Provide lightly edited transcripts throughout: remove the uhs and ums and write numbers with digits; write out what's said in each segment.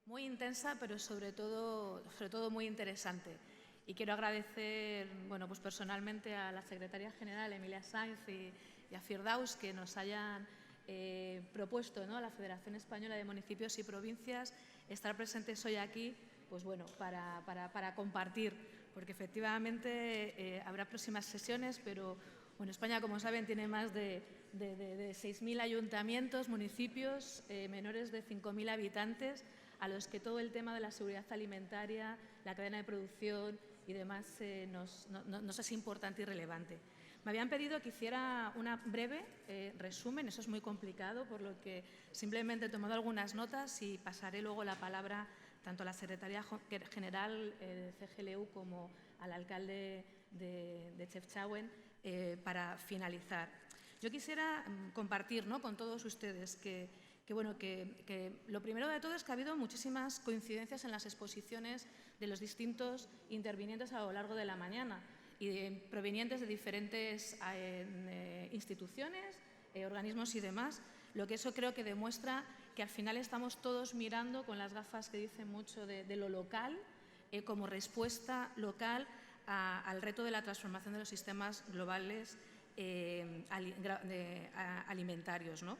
Muy intensa, pero sobre todo muy interesante. Y quiero agradecer, bueno, pues personalmente a la secretaria general, Emilia Sainz, y a Firdaus, que nos hayan propuesto, ¿no?, a la Federación Española de Municipios y Provincias estar presentes hoy aquí, pues bueno, para compartir, porque efectivamente habrá próximas sesiones, pero bueno, España, como saben, tiene más de 6.000 ayuntamientos, municipios, menores de 5.000 habitantes, a los que todo el tema de la seguridad alimentaria, la cadena de producción y demás nos es importante y relevante. Me habían pedido que hiciera una breve resumen, eso es muy complicado, por lo que simplemente he tomado algunas notas y pasaré luego la palabra tanto a la secretaria general de CGLU como al alcalde de Chefchaouen para finalizar. Yo quisiera compartir, ¿no?, con todos ustedes que lo primero de todo es que ha habido muchísimas coincidencias en las exposiciones de los distintos intervinientes a lo largo de la mañana y provenientes de diferentes instituciones, organismos y demás, lo que eso creo que demuestra que al final estamos todos mirando con las gafas que dicen mucho de lo local como respuesta local al reto de la transformación de los sistemas globales alimentarios, ¿no?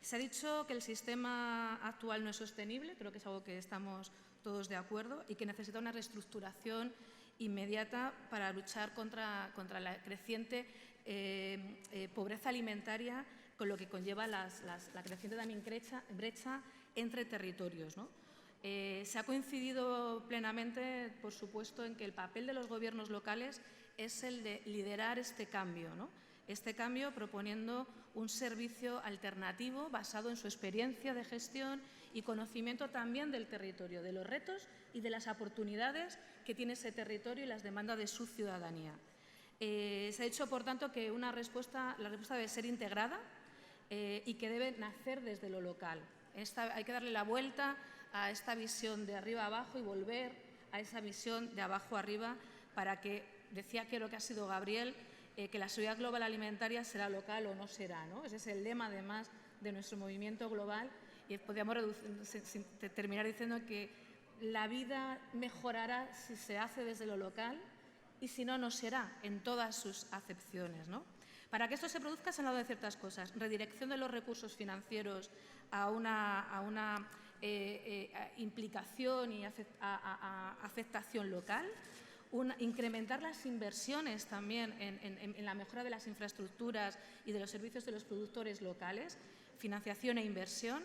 Se ha dicho que el sistema actual no es sostenible, creo que es algo que estamos todos de acuerdo, y que necesita una reestructuración inmediata para luchar contra la creciente pobreza alimentaria, con lo que conlleva la creciente también brecha entre territorios, ¿no? Se ha coincidido plenamente, por supuesto, en que el papel de los gobiernos locales es el de liderar este cambio, ¿no? Este cambio proponiendo un servicio alternativo basado en su experiencia de gestión y conocimiento también del territorio, de los retos y de las oportunidades que tiene ese territorio y las demandas de su ciudadanía. Se ha dicho, por tanto, que la respuesta debe ser integrada y que debe nacer desde lo local. Hay que darle la vuelta a esta visión de arriba a abajo y volver a esa visión de abajo a arriba para que, decía, creo que ha sido Gabriel, que la seguridad global alimentaria será local o no será, ¿no? Ese es el lema, además, de nuestro movimiento global, y podríamos terminar diciendo que la vida mejorará si se hace desde lo local y si no, no será en todas sus acepciones, ¿no? Para que esto se produzca se han hablado de ciertas cosas: redirección de los recursos financieros a una implicación y aceptación local, incrementar las inversiones también en la mejora de las infraestructuras y de los servicios de los productores locales, financiación e inversión,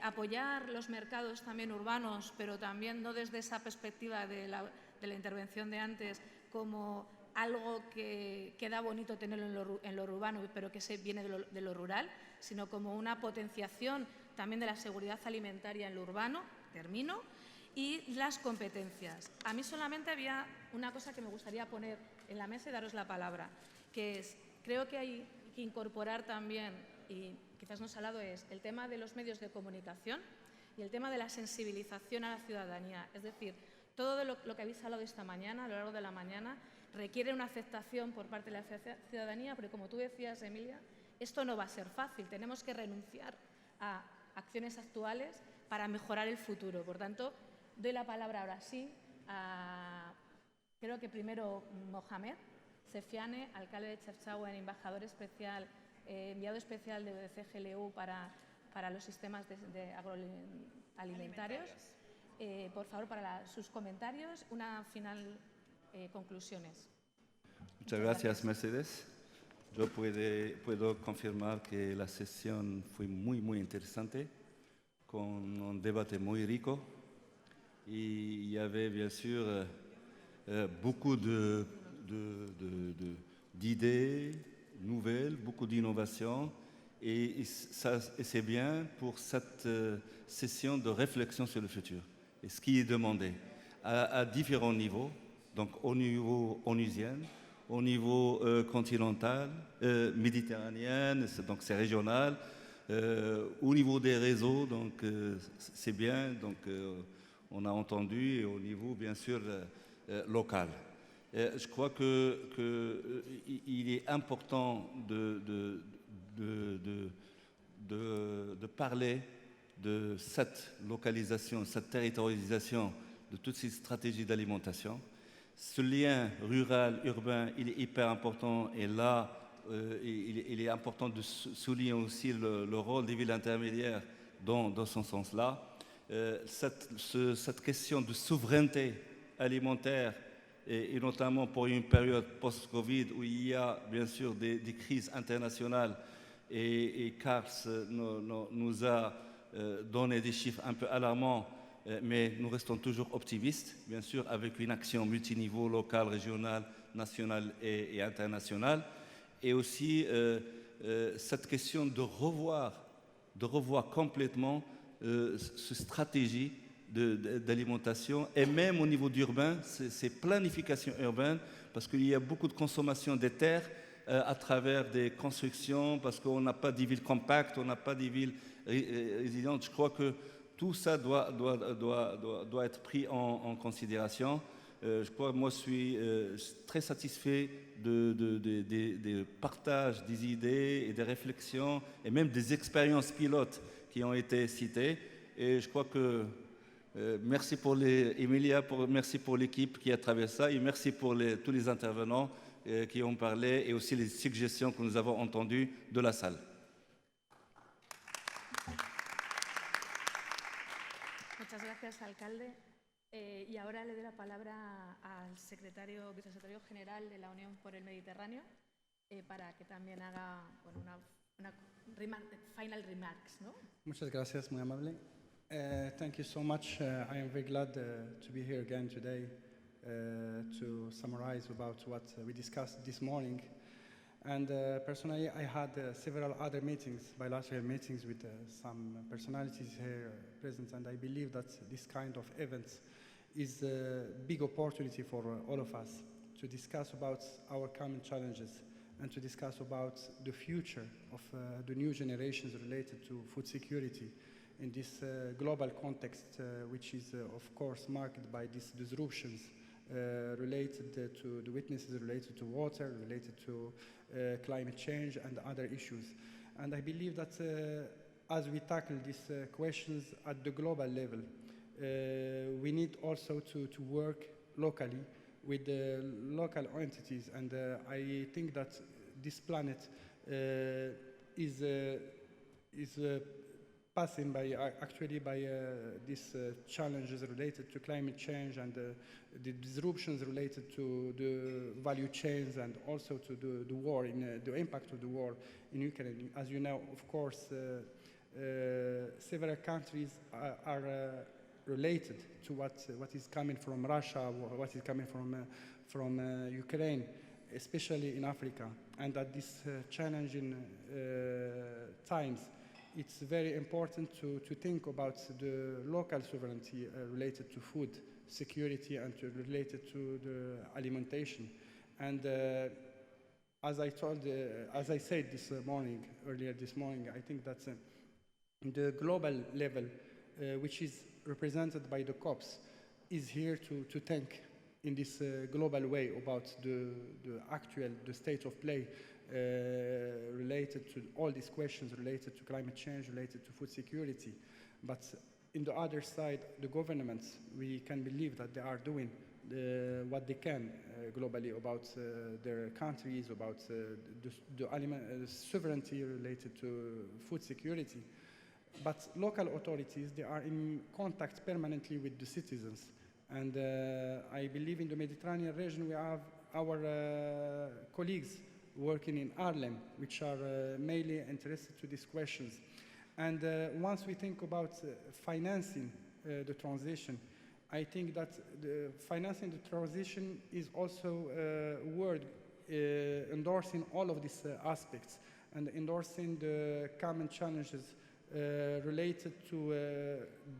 apoyar los mercados también urbanos, pero también no desde esa perspectiva de la intervención de antes como algo que queda bonito tenerlo en lo urbano, pero que viene de lo rural, sino como una potenciación también de la seguridad alimentaria en lo urbano. Termino. Y las competencias. A mí solamente había una cosa que me gustaría poner en la mesa y daros la palabra, que es, creo que hay que incorporar también, y quizás no se ha hablado, es el tema de los medios de comunicación y el tema de la sensibilización a la ciudadanía. Es decir, todo lo que habéis hablado esta mañana, a lo largo de la mañana, requiere una aceptación por parte de la ciudadanía, porque como tú decías, Emilia, esto no va a ser fácil. Tenemos que renunciar a acciones actuales para mejorar el futuro. Por tanto, doy la palabra ahora sí a, creo que primero, Mohamed Sefiane, alcalde de Chefchaouen, embajador especial, enviado especial de CGLU para los sistemas alimentarios. Por favor, para sus comentarios, una final conclusiones. Muchas gracias, Mercedes. Yo puedo confirmar que la sesión fue muy interesante, con un debate muy rico. Et il y avait bien sûr beaucoup d'idées nouvelles, beaucoup d'innovations. Et c'est bien pour cette session de réflexion sur le futur. Et ce qui est demandé à différents niveaux, donc au niveau onusien, au niveau continental, méditerranéen, donc c'est régional, au niveau des réseaux, donc c'est bien. Donc, on a entendu, et au niveau, bien sûr, local. Je crois qu'il est important de parler de cette localisation, cette territorialisation de toutes ces stratégies d'alimentation. Ce lien rural-urbain, il est hyper important et là, il est important de souligner aussi le rôle des villes intermédiaires dans ce sens-là. Cette question de souveraineté alimentaire et notamment pour une période post-Covid où il y a bien sûr des crises internationales et CARS nous a donné des chiffres un peu alarmants, mais nous restons toujours optimistes, bien sûr, avec une action multiniveau, local, régional, national et international. Et aussi cette question de revoir complètement cette stratégie d'alimentation, et même au niveau d'urbain, c'est planification urbaine, parce qu'il y a beaucoup de consommation des terres à travers des constructions, parce qu'on n'a pas des villes compactes, on n'a pas des villes résidentes. Je crois que tout ça doit être pris en considération. Je crois que moi, je suis très satisfait des partages des idées et des réflexions, et même des expériences pilotes qui ont été citées. Et je crois que merci pour Emilia, merci pour l'équipe qui a traversé ça, et merci pour tous les intervenants qui ont parlé, et aussi les suggestions que nous avons entendues de la salle. Muchas gracias, alcalde. Y ahora le doy la palabra al vicesecretario general de la Unión por el Mediterráneo para que también haga una final remarks, ¿no? Muchas gracias, muy amable. Thank you so much. I am very glad to be here again today to summarize about what we discussed this morning. And personally, I had several other meetings, bilateral meetings with some personalities here present, and I believe that this kind of events is a big opportunity for all of us to discuss about our common challenges and to discuss about the future of the new generations related to food security in this global context, which is, of course, marked by these disruptions related to the witnesses related to water, related to climate change and other issues. And I believe that as we tackle these questions at the global level, we need also to work locally with the local entities. And I think that this planet is passing by these challenges related to climate change and the disruptions related to the value chains, and also to the war, the impact of the war in Ukraine. As you know, of course, several countries are related to what is coming from Russia, or what is coming from Ukraine, especially in Africa. And at these challenging times, it's very important to think about the local sovereignty related to food security and related to the alimentation. And as I said earlier this morning, I think that the global level, which is represented by the COPs, is here to think in this global way about the state of play related to all these questions related to climate change, related to food security. But in the other side, the governments, we can believe that they are doing what they can globally about their countries, about the sovereignty related to food security. But local authorities, they are in contact permanently with the citizens. And I believe in the Mediterranean region, we have our colleagues working in Harlem, which are mainly interested to these questions. And once we think about financing the transition, I think that the financing the transition is also a word endorsing all of these aspects and endorsing the common challenges related to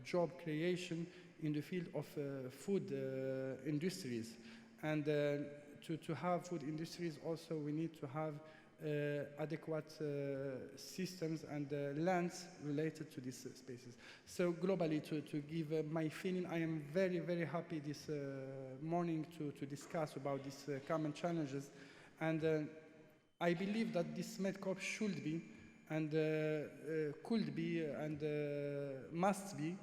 job creation in the field of food industries. And to have food industries also, we need to have adequate systems and lands related to these spaces. So globally, to give my feeling, I am very, very happy this morning to discuss about these common challenges. And I believe that this MedCop should be and could be and must be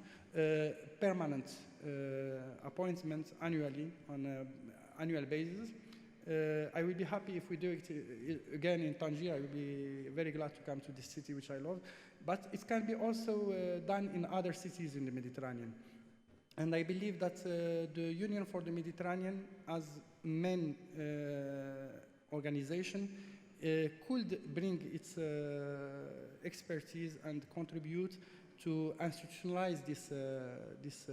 permanent appointments annually on an annual basis. I will be happy if we do it again in Tangier. I will be very glad to come to this city, which I love. But it can be also done in other cities in the Mediterranean. And I believe that the Union for the Mediterranean, as main organization, could bring its expertise and contribute to institutionalize this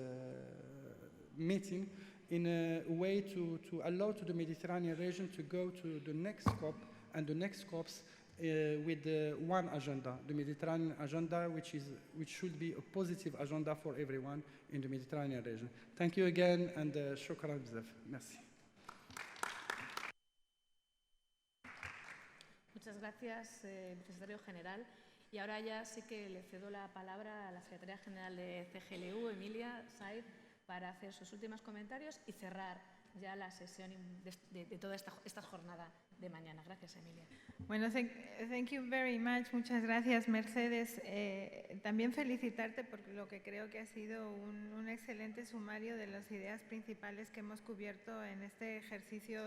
meeting in a way to allow to the Mediterranean region to go to the next COP and the next COPs with one agenda, the Mediterranean agenda, which should be a positive agenda for everyone in the Mediterranean region. Thank you again, and shukran bzaf. Merci. Muchas gracias, secretario general. Y ahora ya sí que le cedo la palabra a la secretaria general de CGLU, Emilia Saiz, para hacer sus últimos comentarios y cerrar ya la sesión de toda esta jornada de mañana. Gracias, Emilia. Bueno, thank you very much. Muchas gracias, Mercedes. También felicitarte por lo que creo que ha sido un excelente sumario de las ideas principales que hemos cubierto en este ejercicio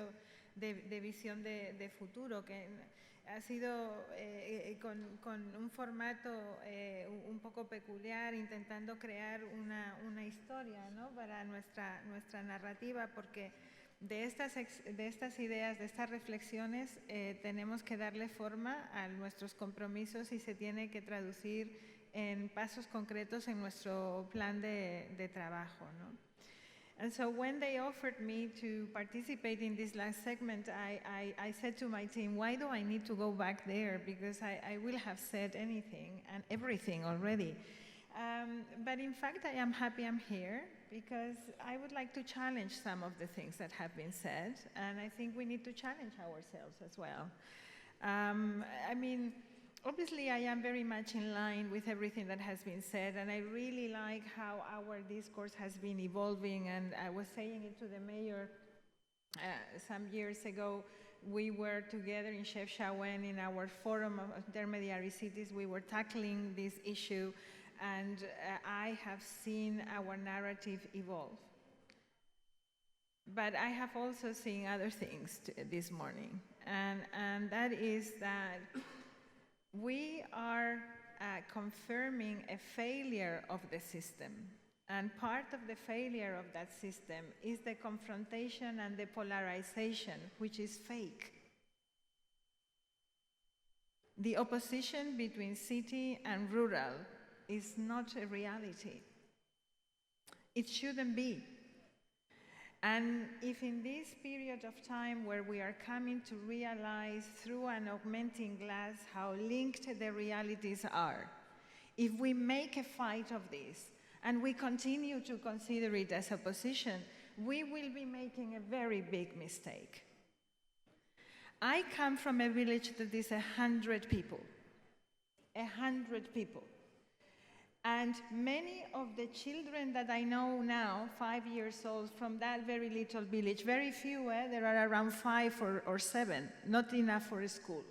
de visión de futuro, que ha sido con un formato un poco peculiar, intentando crear una historia, ¿no?, para nuestra narrativa, porque de estas ideas, de estas reflexiones, tenemos que darle forma a nuestros compromisos y se tiene que traducir en pasos concretos en nuestro plan de trabajo, ¿no? And so when they offered me to participate in this last segment, I said to my team, why do I need to go back there? Because I will have said anything and everything already. But in fact, I am happy I'm here because I would like to challenge some of the things that have been said, and I think we need to challenge ourselves as well. I mean, obviously, I am very much in line with everything that has been said, and I really like how our discourse has been evolving, and I was saying it to the mayor some years ago. We were together in Chefchaouen in our forum of intermediary cities. We were tackling this issue, and I have seen our narrative evolve. But I have also seen other things this morning, and that is that we are confirming a failure of the system. And part of the failure of that system is the confrontation and the polarization, which is fake. The opposition between city and rural is not a reality. It shouldn't be. And if in this period of time where we are coming to realize through an augmenting glass how linked the realities are, if we make a fight of this and we continue to consider it as opposition, we will be making a very big mistake. I come from a village that is 100 people. 100 people. And many of the children that I know now, 5 years old, from that very little village, very few, there are around 5 or 7, not enough for a school.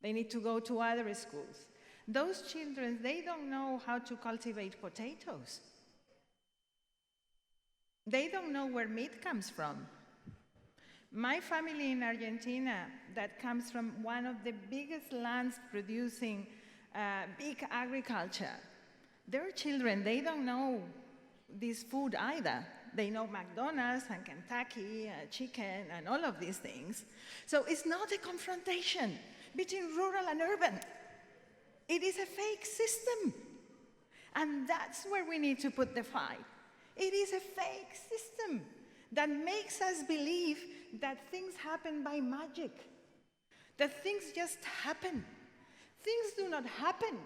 They need to go to other schools. Those children, they don't know how to cultivate potatoes. They don't know where meat comes from. My family in Argentina, that comes from one of the biggest lands producing big agriculture, their children, they don't know this food either. They know McDonald's and Kentucky, chicken, and all of these things. So it's not a confrontation between rural and urban. It is a fake system. And that's where we need to put the fight. It is a fake system that makes us believe that things happen by magic, that things just happen. Things do not happen.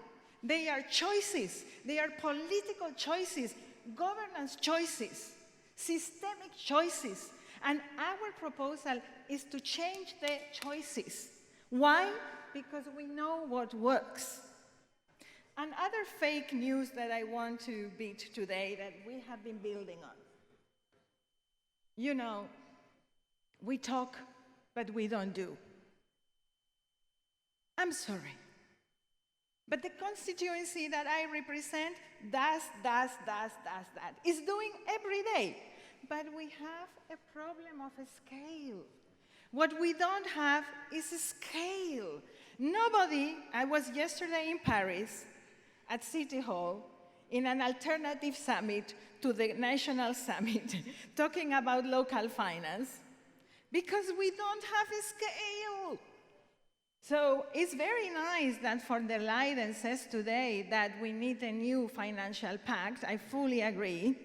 They are choices. They are political choices, governance choices, systemic choices. And our proposal is to change the choices. Why? Because we know what works. Another fake news that I want to beat today that we have been building on. You know, we talk, but we don't do. I'm sorry. But the constituency that I represent does that. It's doing every day. But we have a problem of a scale. What we don't have is a scale. Nobody, I was yesterday in Paris at City Hall in an alternative summit to the national summit, talking about local finance, because we don't have a scale. So it's very nice that von der Leyen says today that we need a new financial pact. I fully agree.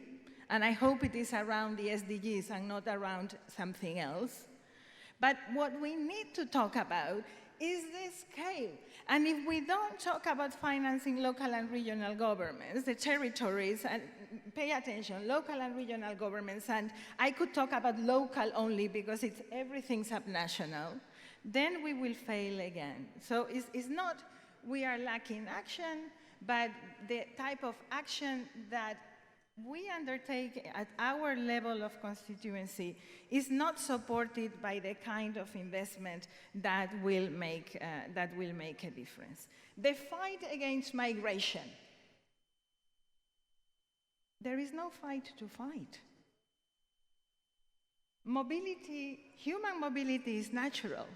And I hope it is around the SDGs and not around something else. But what we need to talk about is the scale. And if we don't talk about financing local and regional governments, the territories, and pay attention, local and regional governments, and I could talk about local only because everything's subnational, then we will fail again. So it's not we are lacking action, but the type of action that we undertake at our level of constituency is not supported by the kind of investment that will make a difference. The fight against migration. There is no fight to fight. Mobility, human mobility is natural.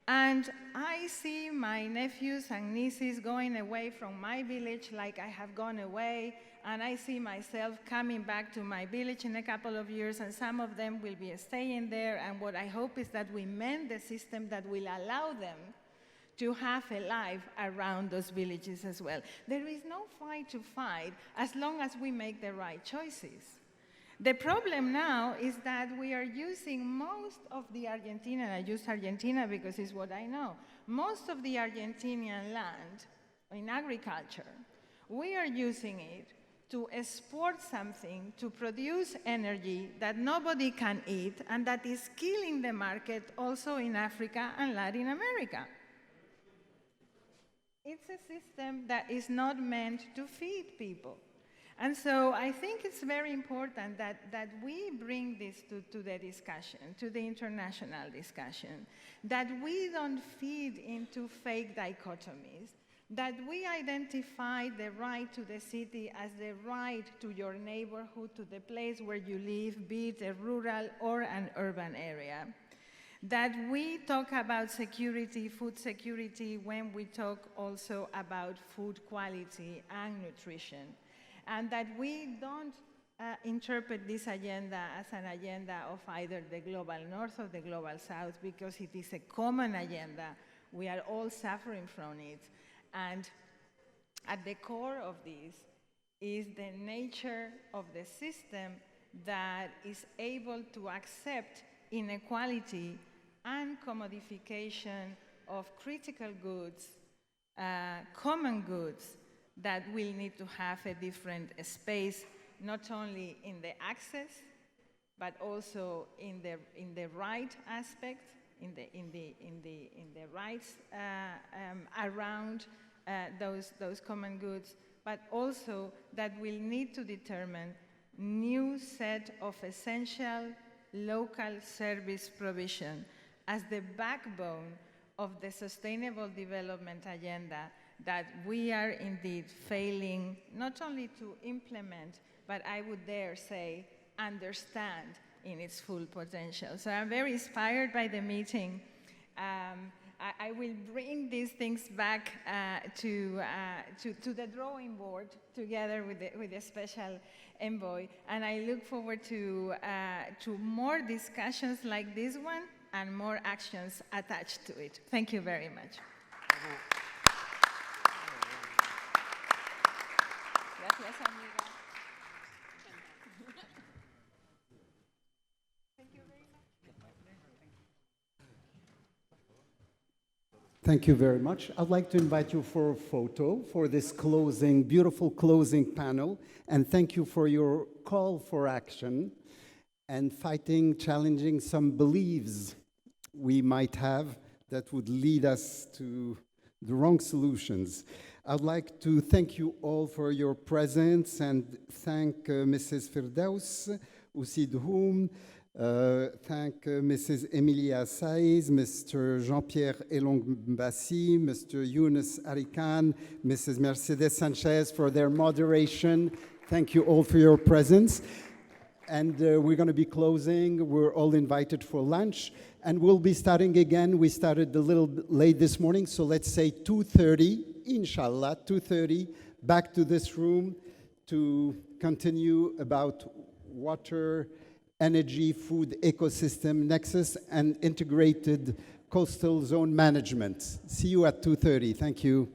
And I see my nephews and nieces going away from my village like I have gone away, and I see myself coming back to my village in a couple of years, and some of them will be staying there, and what I hope is that we mend the system that will allow them to have a life around those villages as well. There is no fight to fight as long as we make the right choices. The problem now is that we are using most of the Argentina, and I use Argentina because it's what I know, most of the Argentinian land in agriculture, we are using it to export something, to produce energy that nobody can eat, and that is killing the market also in Africa and Latin America. It's a system that is not meant to feed people. And so I think it's very important that we bring this to the discussion, to the international discussion, that we don't feed into fake dichotomies, that we identify the right to the city as the right to your neighborhood, to the place where you live, be it a rural or an urban area. That we talk about security, food security, when we talk also about food quality and nutrition. And that we don't interpret this agenda as an agenda of either the global north or the global south, because it is a common agenda. We are all suffering from it. And at the core of this is the nature of the system that is able to accept inequality and commodification of critical goods, common goods, that will need to have a different space, not only in the access, but also in the right aspect, in the rights around those common goods, but also that will need to determine new set of essential local service provision as the backbone of the Sustainable Development Agenda that we are indeed failing not only to implement, but I would dare say, understand in its full potential. So I'm very inspired by the meeting. I will bring these things back to the drawing board together with the special envoy, and I look forward to more discussions like this one and more actions attached to it. Thank you very much. Gracias, amiga. Thank you very much. Thank you very much. I'd like to invite you for a photo for this closing, beautiful closing panel. And thank you for your call for action and fighting, challenging some beliefs we might have that would lead us to the wrong solutions. I'd like to thank you all for your presence and thank Mrs. Firdaus Usidhoum, Thank Mrs. Emilia Saiz, Mr. Jean-Pierre Elongbassi, Mr. Yunus Arikan, Mrs. Mercedes Sanchez for their moderation. Thank you all for your presence. And we're going to be closing. We're all invited for lunch. And we'll be starting again. We started a little bit late this morning, so let's say 2:30, inshallah, 2:30, back to this room to continue about water, energy, food ecosystem nexus, and integrated coastal zone management. See you at 2:30. Thank you.